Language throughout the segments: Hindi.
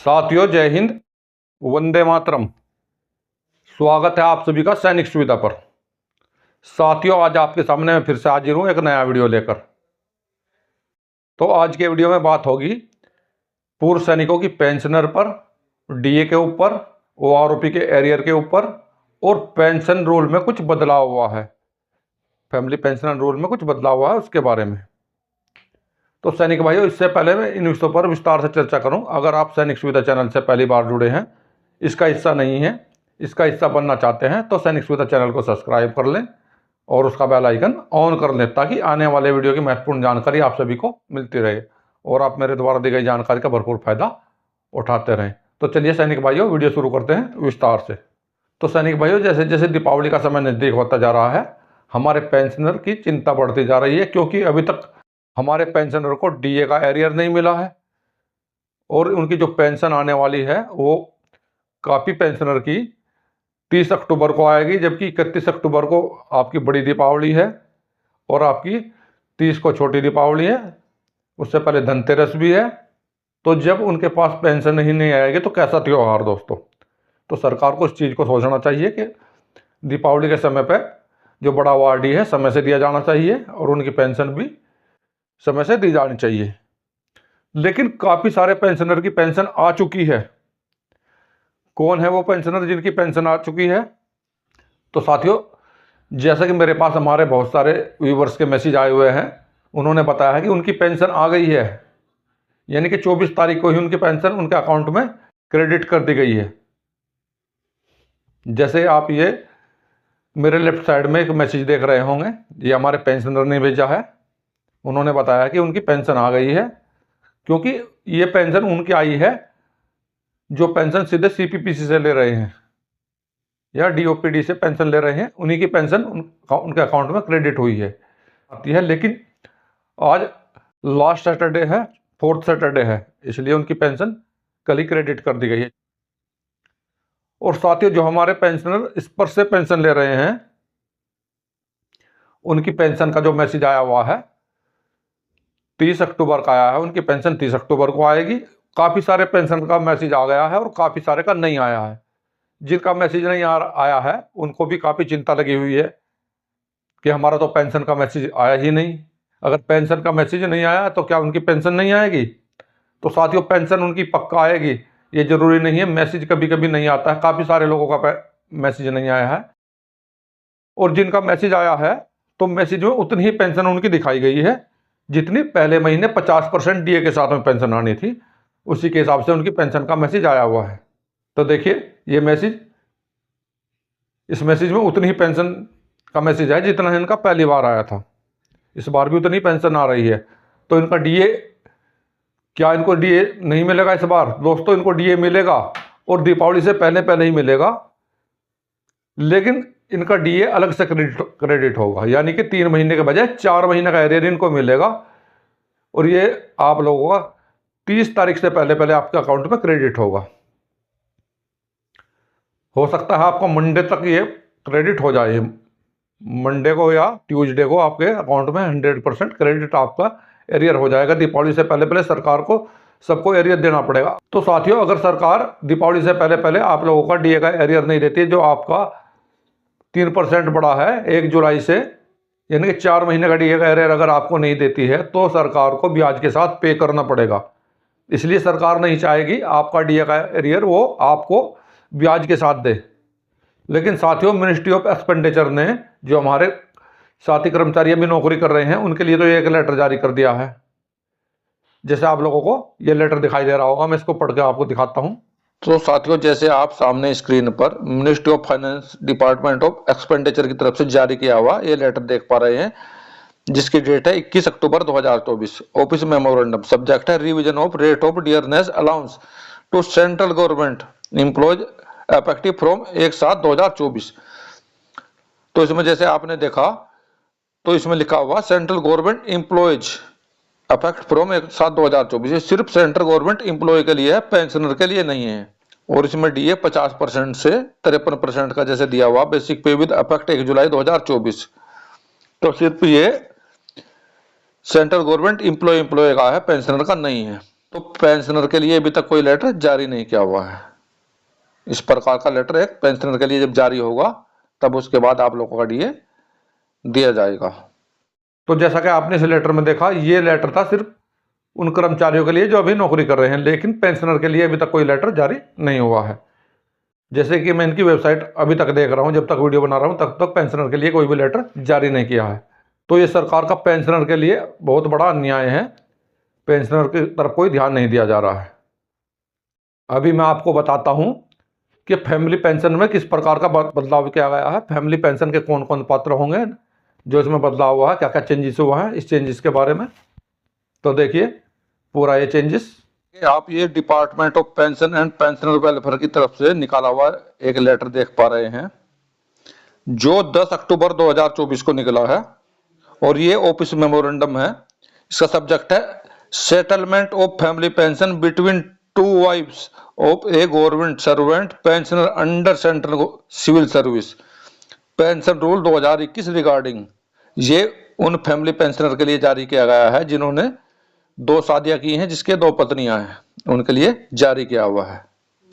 साथियों, जय हिंद, वंदे मातरम। स्वागत है आप सभी का सैनिक सुविधा पर। साथियों, आज आपके सामने मैं फिर से हाजिर हूं एक नया वीडियो लेकर। तो आज के वीडियो में बात होगी पूर्व सैनिकों की पेंशनर पर, डीए के ऊपर, ओआरओपी के एरियर के ऊपर और पेंशन रूल में कुछ बदलाव हुआ है, फैमिली पेंशन रूल में कुछ बदलाव हुआ है उसके बारे में। तो सैनिक भाइयों, इससे पहले मैं इन विषयों पर विस्तार से चर्चा करूं। अगर आप सैनिक सुविधा चैनल से पहली बार जुड़े हैं, इसका हिस्सा नहीं है, इसका हिस्सा बनना चाहते हैं, तो सैनिक सुविधा चैनल को सब्सक्राइब कर लें और उसका बेल आइकन ऑन कर लें, ताकि आने वाले वीडियो की महत्वपूर्ण जानकारी आप सभी को मिलती रहे और आप मेरे द्वारा दी गई जानकारी का भरपूर फायदा उठाते रहें। तो चलिए सैनिक भाइयों, वीडियो शुरू करते हैं विस्तार से। तो सैनिक भाइयों, जैसे जैसे दीपावली का समय नज़दीक होता जा रहा है, हमारे पेंशनर की चिंता बढ़ती जा रही है, क्योंकि अभी तक हमारे पेंशनर को डीए का एरियर नहीं मिला है और उनकी जो पेंशन आने वाली है वो काफ़ी पेंशनर की 30 अक्टूबर को आएगी, जबकि 31 अक्टूबर को आपकी बड़ी दीपावली है और आपकी 30 को छोटी दीपावली है। उससे पहले धनतेरस भी है। तो जब उनके पास पेंशन ही नहीं आएगी तो कैसा त्यौहार दोस्तों। तो सरकार को इस चीज़ को सोचना चाहिए कि दीपावली के समय पर जो बड़ा वार्डी है समय से दिया जाना चाहिए और उनकी पेंशन भी समय से दी जानी चाहिए। लेकिन काफ़ी सारे पेंशनर की पेंशन आ चुकी है। कौन है वो पेंशनर जिनकी पेंशन आ चुकी है? तो साथियों, जैसा कि मेरे पास हमारे बहुत सारे व्यूवर्स के मैसेज आए हुए हैं, उन्होंने बताया है कि उनकी पेंशन आ गई है, यानी कि 24 तारीख को ही उनकी पेंशन उनके अकाउंट में क्रेडिट कर दी गई है। जैसे आप ये मेरे लेफ्ट साइड में एक मैसेज देख रहे होंगे, ये हमारे पेंशनर ने भेजा है। उन्होंने बताया कि उनकी पेंशन आ गई है, क्योंकि ये पेंशन उनकी आई है जो पेंशन सीधे सीपीपीसी से ले रहे हैं या डीओपीडी से पेंशन ले रहे हैं, उन्हीं की पेंशन उनके अकाउंट में क्रेडिट हुई है आती है। लेकिन आज लास्ट सैटरडे है, 4th सैटरडे है, इसलिए उनकी पेंशन कल ही क्रेडिट कर दी गई है। और साथियों, जो हमारे पेंशनर इस पर से पेंशन ले रहे हैं, उनकी पेंशन का जो मैसेज आया हुआ है 30 अक्टूबर का आया है, उनकी पेंशन 30 अक्टूबर को आएगी। काफ़ी सारे पेंशन का मैसेज आ गया है और काफ़ी सारे का नहीं आया है। जिनका मैसेज नहीं आया है उनको भी काफ़ी चिंता लगी हुई है कि हमारा तो पेंशन का मैसेज आया ही नहीं। अगर पेंशन का मैसेज नहीं आया तो क्या उनकी पेंशन नहीं आएगी? तो साथियों, पेंशन उनकी पक्का आएगी, ये ज़रूरी नहीं है। मैसेज कभी कभी नहीं आता है, काफ़ी सारे लोगों का मैसेज नहीं आया है। और जिनका मैसेज आया है तो मैसेज में उतनी ही पेंशन उनकी दिखाई गई है जितनी पहले महीने 50% डीए के साथ में पेंशन आनी थी, उसी के हिसाब से उनकी पेंशन का मैसेज आया हुआ है। तो देखिए, ये मैसेज, इस मैसेज में उतनी ही पेंशन का मैसेज है जितना इनका पहली बार आया था। इस बार भी उतनी पेंशन आ रही है। तो इनका डीए, क्या इनको डीए नहीं मिलेगा इस बार? दोस्तों, इनको डीए मिलेगा और दीपावली से पहले पहले ही मिलेगा, लेकिन इनका डीए अलग से क्रेडिट होगा, यानी कि 3 महीने के बजाय 4 महीने का एरियर इनको मिलेगा। और ये आप लोगों का 30 तारीख से पहले पहले आपके अकाउंट में क्रेडिट होगा। हो सकता है आपको मंडे तक ये क्रेडिट हो जाए, मंडे को या ट्यूसडे को आपके अकाउंट में 100% क्रेडिट आपका एरियर हो जाएगा। दीपावली से पहले पहले सरकार को सबको एरियर देना पड़ेगा। तो साथियों, अगर सरकार दीपावली से पहले पहले आप लोगों का डीए का एरियर नहीं देती है, जो आपका 3% बढ़ा है 1 जुलाई से, यानी कि 4 महीने का डीए का एरियर अगर आपको नहीं देती है तो सरकार को ब्याज के साथ पे करना पड़ेगा। इसलिए सरकार नहीं चाहेगी आपका डीए का एरियर वो आपको ब्याज के साथ दे। लेकिन साथियों, मिनिस्ट्री ऑफ एक्सपेंडिचर ने, जो हमारे साथी कर्मचारी अभी नौकरी कर रहे हैं, उनके लिए तो एक लेटर जारी कर दिया है। जैसे आप लोगों को ये लेटर दिखाई दे रहा होगा, मैं इसको पढ़ के आपको दिखाता हूँ। तो साथियों, जैसे आप सामने स्क्रीन पर ministry of finance, department of expenditure की तरफ से जारी किया हुआ ये लेटर देख पा रहे हैं, जिसकी डेट है 21 अक्टूबर 2024। ऑफिस मेमोरेंडम, सब्जेक्ट है revision of rate of dearness allowance to central government employees effective from 1/7/2024। तो इसमें जैसे आपने देखा, तो इसमें लिखा हुआ central government employees affect from 1/7/2024। ये सिर्फ सेंट्रल गवर्नमेंट एम्प्लॉय के लिए है, पेंशनर के लिए नहीं है। और इसमें डीए 50% से 53% का जैसे दिया हुआ, बेसिक पे विद अफेक्ट 1 जुलाई 2024। तो सिर्फ ये सेंट्रल गवर्नमेंट एम्प्लॉय का है, पेंशनर का नहीं है। तो पेंशनर के लिए अभी तक कोई लेटर जारी नहीं किया हुआ है। इस प्रकार का लेटर एक पेंशनर के लिए जब जारी होगा तब उसके बाद आप लोगों का डीए दिया जाएगा। तो जैसा कि आपने इस लेटर में देखा, ये लेटर था सिर्फ उन कर्मचारियों के लिए जो अभी नौकरी कर रहे हैं, लेकिन पेंशनर के लिए अभी तक कोई लेटर जारी नहीं हुआ है। जैसे कि मैं इनकी वेबसाइट अभी तक देख रहा हूँ, जब तक वीडियो बना रहा हूँ तब तक पेंशनर के लिए कोई भी लेटर जारी नहीं किया है। तो ये सरकार का पेंशनर के लिए बहुत बड़ा अन्याय है। पेंशनर की तरफ कोई ध्यान नहीं दिया जा रहा है। अभी मैं आपको बताता हूँ कि फैमिली पेंशन में किस प्रकार का बदलाव किया गया है, फैमिली पेंशन के कौन कौन पात्र होंगे जो इसमें बदलाव हुआ है, क्या क्या चेंजेस हुआ है इस चेंजेस के बारे में। तो देखिए पूरा ये चेंजेस आप ये department of pension and pensioner welfare की तरफ से निकाला हुआ एक लेटर देख पा रहे हैं जो 10 अक्टूबर 2024 को निकला है और ये ऑफिस मेमोरेंडम है। इसका सब्जेक्ट है settlement of family pension between two wives of a government servant pensioner under central civil service pension rule 2021 regarding. ये उन फैमिली पेंशनर के लिए जारी किया गया है जिन्होंने 2 शादियां की हैं, जिसके 2 पत्नियां हैं, उनके लिए जारी किया हुआ है।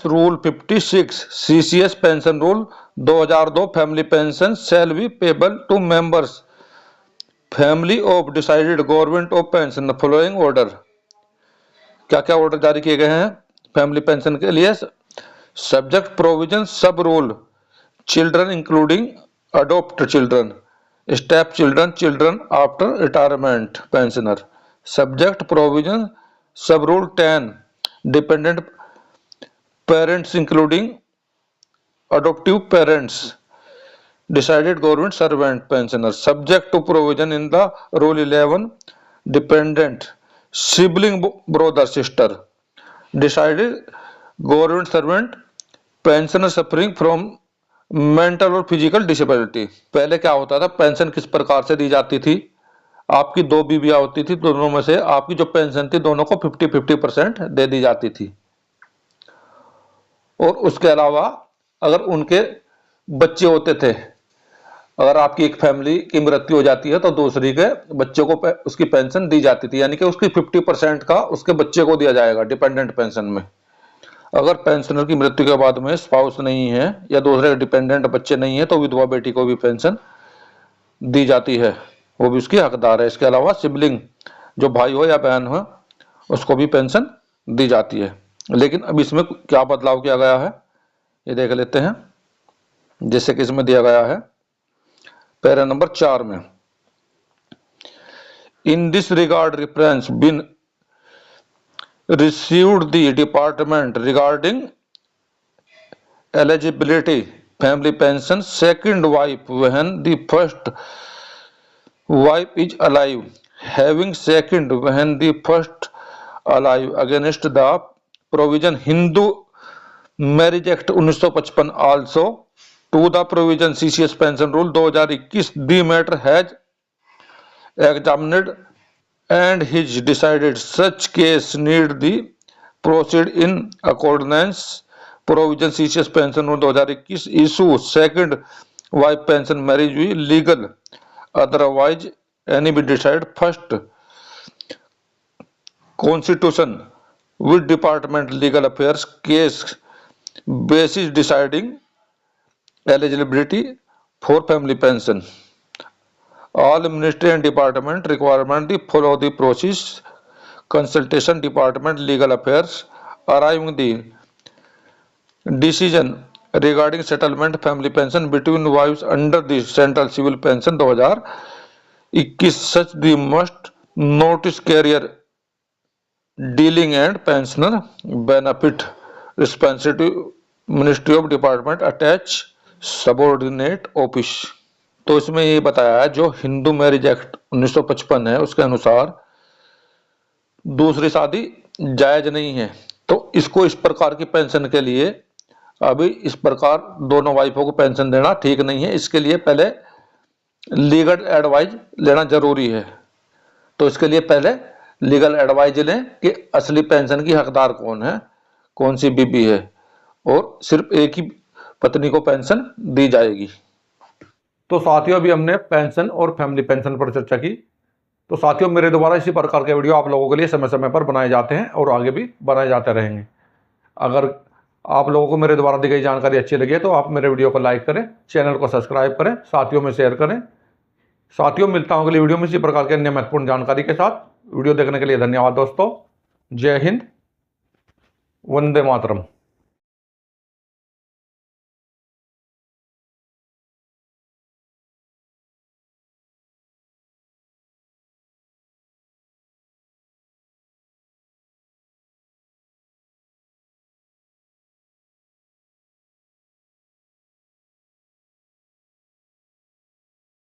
Rule 56 CCS pension rule 2002 family pension shall be payable to members family of decided government of pension following order. क्या क्या ऑर्डर जारी किए गए हैं फैमिली पेंशन के लिए? Subject provision sub rule children including adopt children step children children after retirement pensioner. Subject provision sub rule 10 dependent parents including adoptive parents decided government servant pensioner subject to provision in the rule 11 dependent sibling brother sister decided government servant pensioner suffering from mental और फिजिकल डिसेबिलिटी। पहले क्या होता था, पेंशन किस प्रकार से दी जाती थी? आपकी 2 बीवियां होती थी, दोनों में से आपकी जो पेंशन थी दोनों को 50-50% दे दी जाती थी। और उसके अलावा अगर उनके बच्चे होते थे, अगर आपकी एक फैमिली की मृत्यु हो जाती है तो दूसरी के बच्चे को उसकी पेंशन दी जाती थी, यानी कि उसकी 50% का उसके बच्चे को दिया जाएगा डिपेंडेंट पेंशन में। अगर पेंशनर की मृत्यु के बाद में स्पाउस नहीं है या दूसरे डिपेंडेंट बच्चे नहीं है तो विधवा बेटी को भी पेंशन दी जाती है, वो भी उसकी हकदार है। इसके अलावा सिबलिंग जो भाई हो या बहन हो उसको भी पेंशन दी जाती है। लेकिन अब इसमें क्या बदलाव किया गया है ये देख लेते हैं। जैसे कि इसमें दिया गया है पैरा नंबर 4 में, in this regard reference been received the department regarding eligibility family pension second wife when the first wife is alive having second when the first alive against the provision Hindu Marriage Act 1955 also to the provision CCS pension rule 2021 the matter has examined and his decided such case need the proceed in accordance provision CCS pension rule 2021 issue second wife pension marriage भी legal otherwise any be decide first constitution with department legal affairs case basis deciding eligibility for family pension. All ministry and department requirement to follow the process consultation department legal affairs arriving the decision regarding settlement family pension between wives under the central civil pension 2021 such the must notice carrier dealing and pensioner benefit responsive ministry of department attach subordinate office। तो इसमें ये बताया है जो हिंदू मैरिज एक्ट 1955 है उसके अनुसार दूसरी शादी जायज नहीं है, तो इसको इस प्रकार की पेंशन के लिए अभी इस प्रकार दोनों वाइफों को पेंशन देना ठीक नहीं है। इसके लिए पहले लीगल एडवाइज लेना जरूरी है। तो इसके लिए पहले लीगल एडवाइज लें कि असली पेंशन की हकदार कौन है, कौन सी बीबी है, और सिर्फ एक ही पत्नी को पेंशन दी जाएगी। तो साथियों अभी हमने पेंशन और फैमिली पेंशन पर चर्चा की। तो साथियों, मेरे द्वारा इसी प्रकार के वीडियो आप लोगों के लिए समय समय पर बनाए जाते हैं और आगे भी बनाए जाते रहेंगे। अगर आप लोगों को मेरे द्वारा दी गई जानकारी अच्छी लगी है तो आप मेरे वीडियो को लाइक करें, चैनल को सब्सक्राइब करें, साथियों में शेयर करें। साथियों, मिलता हूं अगली वीडियो में इसी प्रकार के अन्य महत्वपूर्ण जानकारी के साथ। वीडियो देखने के लिए धन्यवाद दोस्तों। जय हिंद, वंदे मातरम।